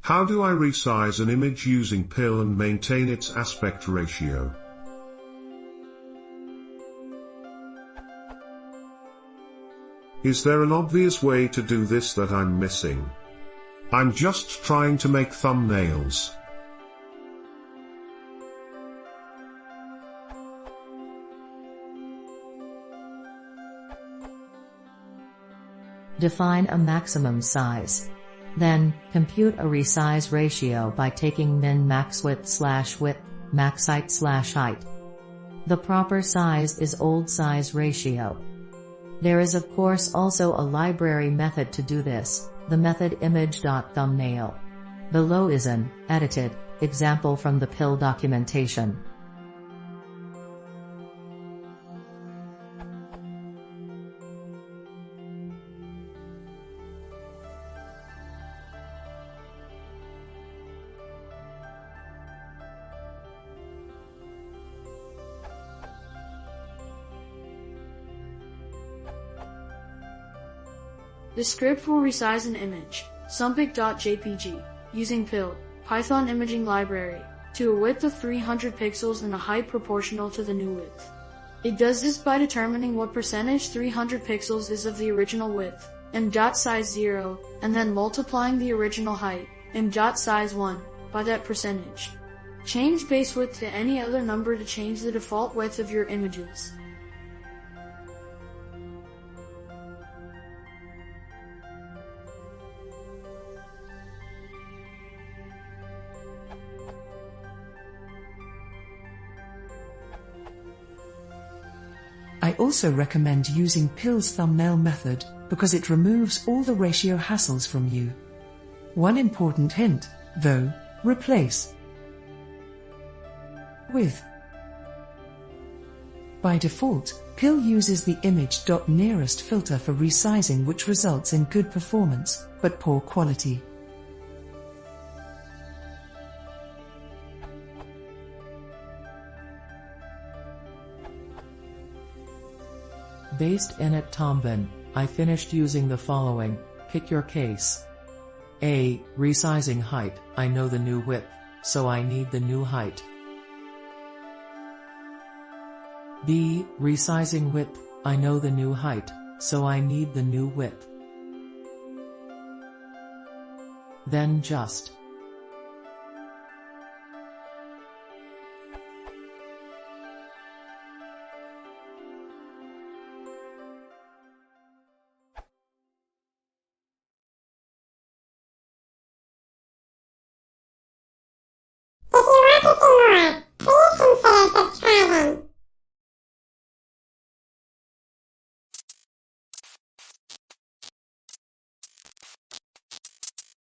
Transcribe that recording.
How do I resize an image using PIL and maintain its aspect ratio? Is there an obvious way to do this that I'm missing? I'm just trying to make thumbnails. Define a maximum size. Then, compute a resize ratio by taking min-max width/width, max height/height. The proper size is old size ratio. There is of course also a library method to do this, the method image.thumbnail. Below is an edited example from the PIL documentation. The script will resize an image, sompic.jpg, using PIL, Python imaging library, to a width of 300 pixels and a height proportional to the new width. It does this by determining what percentage 300 pixels is of the original width, m.size0, and then multiplying the original height, m.size1, by that percentage. Change base width to any other number to change the default width of your images. I also recommend using PIL's thumbnail method, because it removes all the ratio hassles from you. One important hint, though, replace with. By default, PIL uses the image.nearest filter for resizing, which results in good performance, but poor quality. Based init Tombin, I finished using the following. Pick your case. A. Resizing height. I know the new width, so I need the new height. B. Resizing width. I know the new height, so I need the new width. Then just